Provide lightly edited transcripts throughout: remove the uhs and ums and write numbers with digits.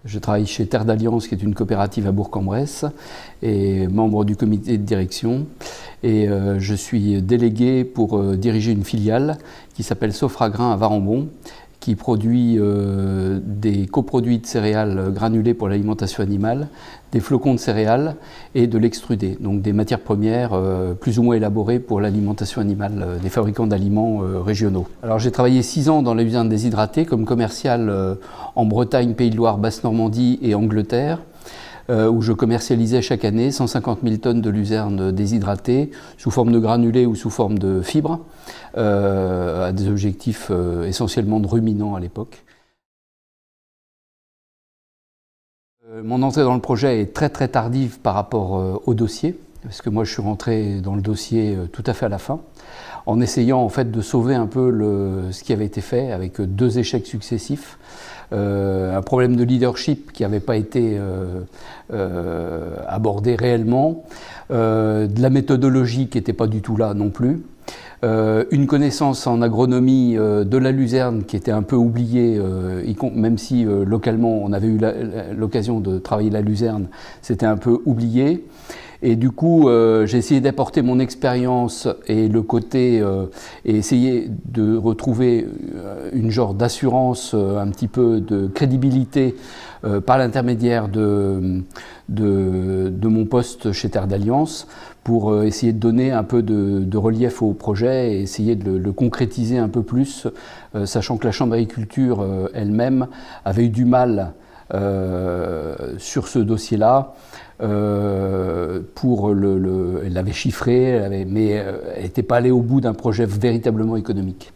Je travaille chez Terre d'Alliance, qui est une coopérative à Bourg-en-Bresse, et membre du comité de direction. Et je suis délégué pour diriger une filiale qui s'appelle Sofragrain à Varambon, qui produit des coproduits de céréales granulés pour l'alimentation animale, des flocons de céréales et de l'extrudé, donc des matières premières plus ou moins élaborées pour l'alimentation animale, des fabricants d'aliments régionaux. Alors j'ai travaillé 6 ans dans la luzerne déshydratée comme commercial en Bretagne, Pays de Loire, Basse-Normandie et Angleterre, où je commercialisais chaque année 150 000 tonnes de luzerne déshydratée sous forme de granulés ou sous forme de fibres, à des objectifs essentiellement de ruminants à l'époque. Mon entrée dans le projet est très tardive par rapport au dossier, parce que moi je suis rentré dans le dossier tout à fait à la fin, en essayant en fait de sauver un peu ce qui avait été fait avec 2 échecs successifs. Un problème de leadership qui n'avait pas été abordé réellement, de la méthodologie qui n'était pas du tout là non plus, une connaissance en agronomie de la luzerne qui était un peu oubliée, même si localement on avait eu l'occasion de travailler la luzerne, c'était un peu oublié. Et du coup, j'ai essayé d'apporter mon expérience et le côté, et essayer de retrouver une genre d'assurance, un petit peu de crédibilité par l'intermédiaire de mon poste chez Terre d'Alliance pour essayer de donner un peu de relief au projet et essayer de le concrétiser un peu plus, sachant que la Chambre d'agriculture elle-même avait eu du mal sur ce dossier-là. Elle l'avait chiffré, mais elle n'était pas allée au bout d'un projet véritablement économique.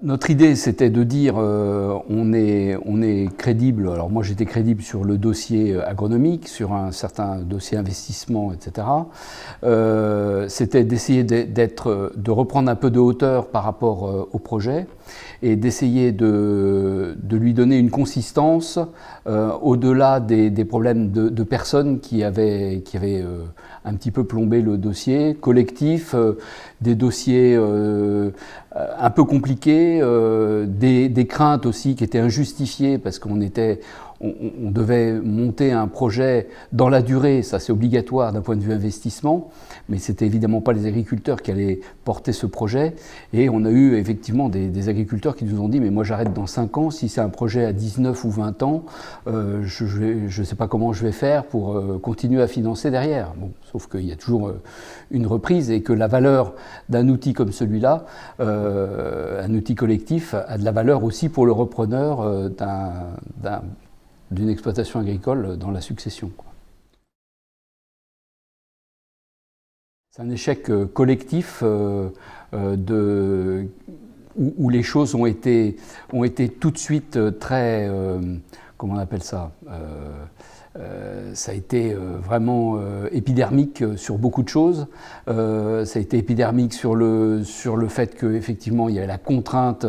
Notre idée, c'était de dire on est crédible. Alors moi, j'étais crédible sur le dossier agronomique, sur un certain dossier investissement, etc. C'était d'essayer de reprendre un peu de hauteur par rapport au projet et d'essayer de lui donner une consistance au-delà des problèmes de personnes qui avaient un petit peu plombé le dossier, collectif, des dossiers un peu compliqués, des craintes aussi qui étaient injustifiées parce qu'on devait monter un projet dans la durée, ça c'est obligatoire d'un point de vue investissement, mais c'était évidemment pas les agriculteurs qui allaient porter ce projet. Et on a eu effectivement des agriculteurs qui nous ont dit mais moi j'arrête dans 5 ans, si c'est un projet à 19 ou 20 ans, je sais pas comment je vais faire pour continuer à financer derrière. Bon, sauf qu'il y a toujours une reprise et que la valeur d'un outil comme celui-là, un outil collectif, a de la valeur aussi pour le repreneur d'une exploitation agricole dans la succession. C'est un échec collectif où les choses ont été tout de suite très, comment on appelle ça, ça a été vraiment épidermique sur beaucoup de choses. Ça a été épidermique sur le fait qu'effectivement il y avait la contrainte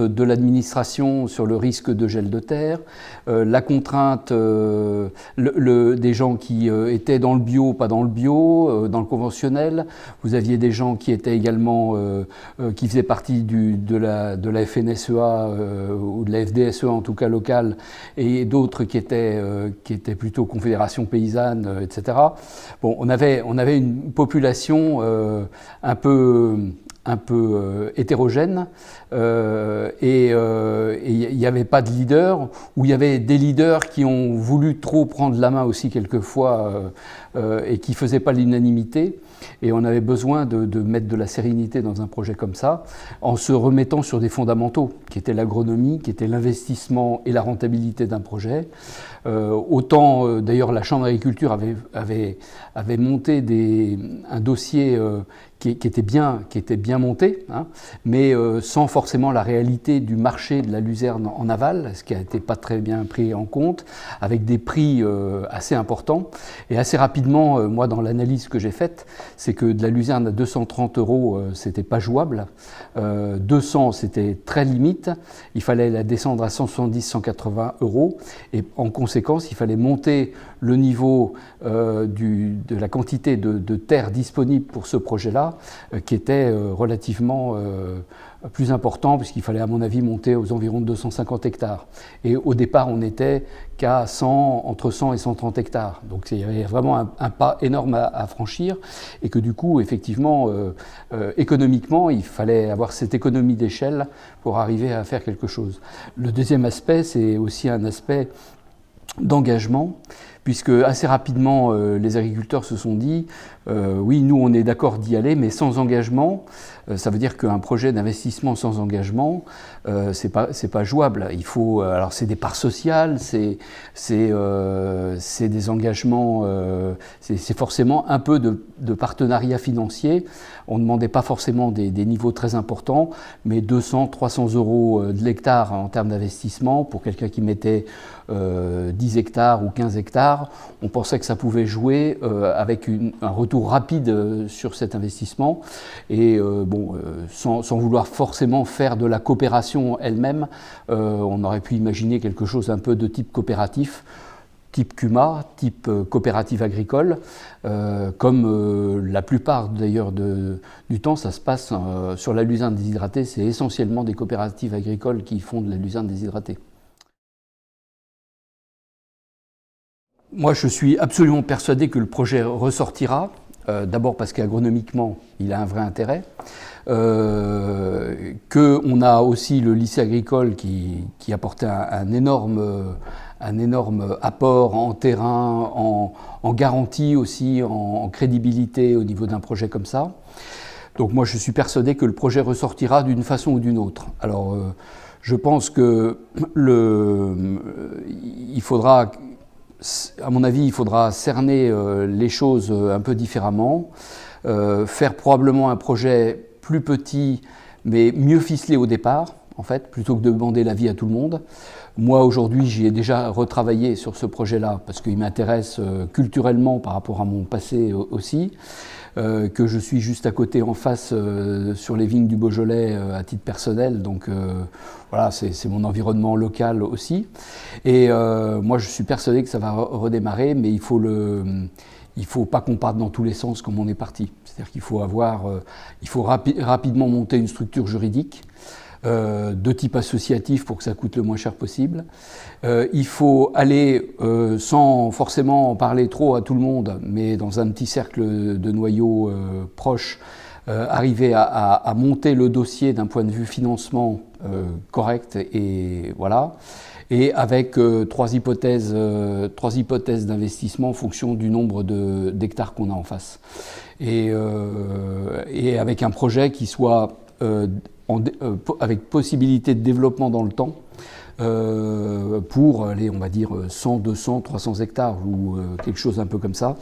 de l'administration sur le risque de gel de terre, la contrainte des gens qui étaient dans le bio, pas dans le bio, dans le conventionnel. Vous aviez des gens qui étaient également, qui faisaient partie de la FNSEA ou de la FDSEA en tout cas locale, et d'autres qui étaient plutôt confédération paysanne, etc. Bon, on avait une population un peu hétérogène et il n'y avait pas de leader, ou il y avait des leaders qui ont voulu trop prendre la main aussi quelquefois et qui ne faisaient pas l'unanimité. Et on avait besoin de mettre de la sérénité dans un projet comme ça, en se remettant sur des fondamentaux, qui étaient l'agronomie, qui était l'investissement et la rentabilité d'un projet. Autant, d'ailleurs, la Chambre d'agriculture avait monté un dossier qui était bien monté, hein, mais sans forcément la réalité du marché de la luzerne en aval, ce qui n'a été pas très bien pris en compte, avec des prix assez importants. Et assez rapidement, moi, dans l'analyse que j'ai faite, c'est que de la luzerne à 230 €, c'était pas jouable. 200, c'était très limite. Il fallait la descendre à 170, 180 €. Et en conséquence, il fallait monter le niveau de la quantité de terre disponible pour ce projet-là, qui était relativement plus important, puisqu'il fallait, à mon avis, monter aux environs de 250 hectares. Et au départ, on n'était qu'à entre 100 et 130 hectares. Donc il y avait vraiment un pas énorme à franchir, et que du coup, effectivement, économiquement, il fallait avoir cette économie d'échelle pour arriver à faire quelque chose. Le deuxième aspect, c'est aussi un aspect d'engagement, puisque assez rapidement, les agriculteurs se sont dit oui, nous on est d'accord d'y aller, mais sans engagement, ça veut dire qu'un projet d'investissement sans engagement, c'est pas jouable. Il faut, alors c'est des parts sociales, c'est des engagements, c'est forcément un peu de partenariat financier. On ne demandait pas forcément des niveaux très importants, mais 200, 300 € de l'hectare en termes d'investissement pour quelqu'un qui mettait 10 hectares ou 15 hectares, on pensait que ça pouvait jouer avec un retour rapide sur cet investissement. Et sans vouloir forcément faire de la coopération elle-même, on aurait pu imaginer quelque chose un peu de type coopératif, type CUMA, type coopérative agricole, comme la plupart d'ailleurs du temps ça se passe sur la luzerne déshydratée. C'est essentiellement des coopératives agricoles qui font de la luzerne déshydratée. Moi, je suis absolument persuadé que le projet ressortira, d'abord parce qu'agronomiquement, il a un vrai intérêt, qu'on a aussi le lycée agricole qui apportait un énorme apport en terrain, en garantie aussi, en crédibilité au niveau d'un projet comme ça. Donc moi, je suis persuadé que le projet ressortira d'une façon ou d'une autre. Alors, je pense que il faudra... À mon avis, il faudra cerner les choses un peu différemment, faire probablement un projet plus petit, mais mieux ficelé au départ, en fait, plutôt que de demander l'avis à tout le monde. Moi, aujourd'hui, j'y ai déjà retravaillé sur ce projet-là, parce qu'il m'intéresse culturellement par rapport à mon passé aussi, que je suis juste à côté, en face, sur les vignes du Beaujolais, à titre personnel, donc voilà, c'est mon environnement local aussi. Et moi, je suis persuadé que ça va redémarrer, mais il faut pas qu'on parte dans tous les sens comme on est parti. C'est-à-dire qu'il faut rapidement monter une structure juridique de type associatif pour que ça coûte le moins cher possible. Il faut aller sans forcément en parler trop à tout le monde, mais dans un petit cercle de noyaux proches, arriver à monter le dossier d'un point de vue financement correct, et voilà. Et avec trois hypothèses d'investissement en fonction du nombre d'hectares qu'on a en face. Et avec un projet qui soit avec possibilité de développement dans le temps, pour aller, on va dire, 100, 200, 300 hectares ou quelque chose un peu comme ça,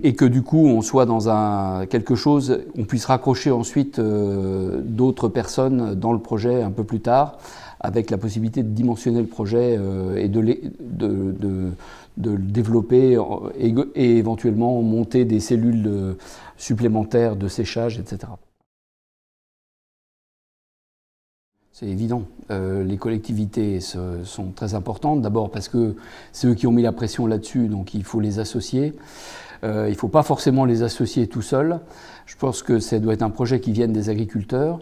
et que du coup on soit dans quelque chose, on puisse raccrocher ensuite d'autres personnes dans le projet un peu plus tard, avec la possibilité de dimensionner le projet et de le développer et éventuellement monter des cellules supplémentaires de séchage, etc. C'est évident, les collectivités sont très importantes, d'abord parce que c'est eux qui ont mis la pression là-dessus, donc il faut les associer. Il ne faut pas forcément les associer tout seuls. Je pense que ça doit être un projet qui vienne des agriculteurs,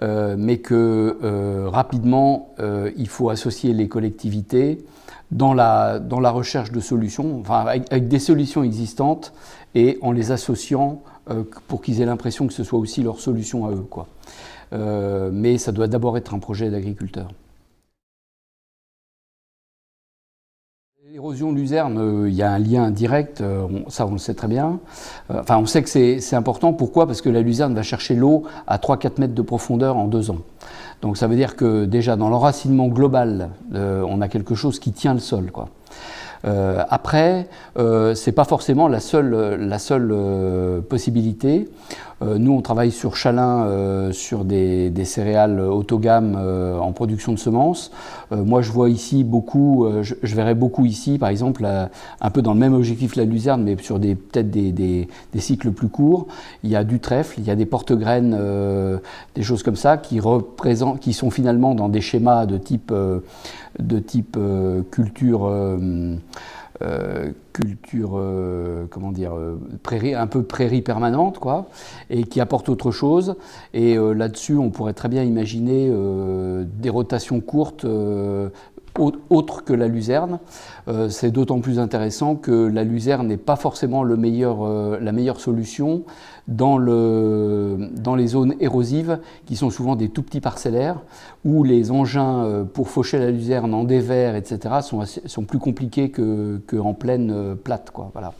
mais que rapidement, il faut associer les collectivités dans la recherche de solutions, enfin, avec des solutions existantes, et en les associant pour qu'ils aient l'impression que ce soit aussi leur solution à eux, quoi. Mais ça doit d'abord être un projet d'agriculteur. L'érosion luzerne, il y a un lien direct, ça on le sait très bien. Enfin, on sait que c'est important. Pourquoi ? Parce que la luzerne va chercher l'eau à 3-4 mètres de profondeur en 2 ans. Donc ça veut dire que déjà dans l'enracinement global, on a quelque chose qui tient le sol, quoi. Après, c'est pas forcément la seule possibilité. Nous, on travaille sur Chalin sur des céréales haut de gamme en production de semences. Moi, je vois ici beaucoup, je verrais beaucoup ici, par exemple, un peu dans le même objectif que la luzerne, mais sur peut-être des cycles plus courts. Il y a du trèfle, il y a des porte-graines, des choses comme ça, qui sont finalement dans des schémas de type culture. Comment dire, prairie, un peu prairie permanente, quoi, et qui apporte autre chose. Et là-dessus, on pourrait très bien imaginer des rotations courtes autres que la luzerne. C'est d'autant plus intéressant que la luzerne n'est pas forcément la meilleure solution dans les zones érosives, qui sont souvent des tout petits parcellaires, où les engins pour faucher la luzerne en dévers, etc., sont plus compliqués qu'en plaine plate, quoi, voilà.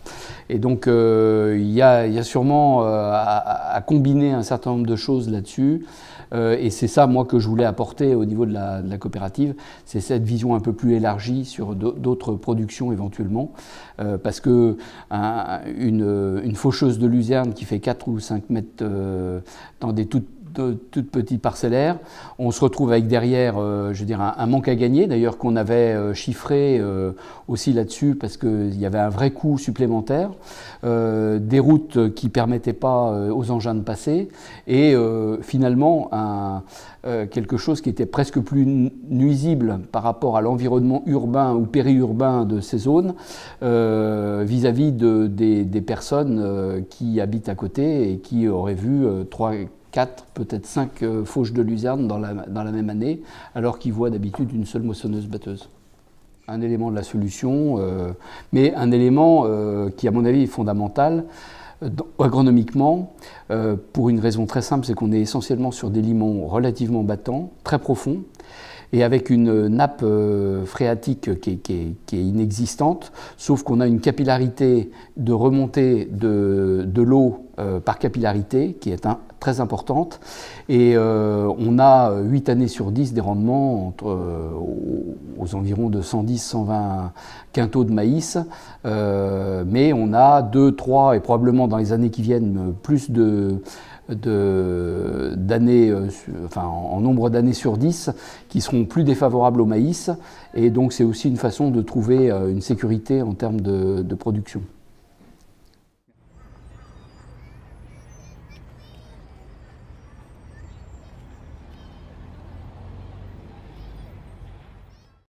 Et donc, il y a sûrement à combiner un certain nombre de choses là-dessus. Et c'est ça, moi, que je voulais apporter au niveau de la coopérative, c'est cette vision un peu plus élargie sur d'autres productions éventuellement, parce que une faucheuse de luzerne qui fait 4 ou 5 mètres dans des toutes petites parcellaires, on se retrouve avec derrière, je veux dire, un manque à gagner, d'ailleurs qu'on avait chiffré aussi là-dessus, parce qu'il y avait un vrai coût supplémentaire, des routes qui ne permettaient pas aux engins de passer, et finalement quelque chose qui était presque plus nuisible par rapport à l'environnement urbain ou périurbain de ces zones, vis-à-vis des personnes qui habitent à côté et qui auraient vu 3, 4, peut-être 5 fauches de luzerne dans la même année, alors qu'ils voient d'habitude une seule moissonneuse-batteuse. Un élément de la solution, mais un élément qui, à mon avis, est fondamental agronomiquement, pour une raison très simple, c'est qu'on est essentiellement sur des limons relativement battants, très profonds, et avec une nappe phréatique qui est inexistante, sauf qu'on a une capillarité de remontée de l'eau par capillarité qui est très importante, et on a 8 années sur 10 des rendements aux environs de 110-120 quintaux de maïs, mais on a 2, 3 et probablement dans les années qui viennent plus d'années, enfin en nombre d'années sur 10 qui seront plus défavorables au maïs, et donc c'est aussi une façon de trouver une sécurité en termes de production.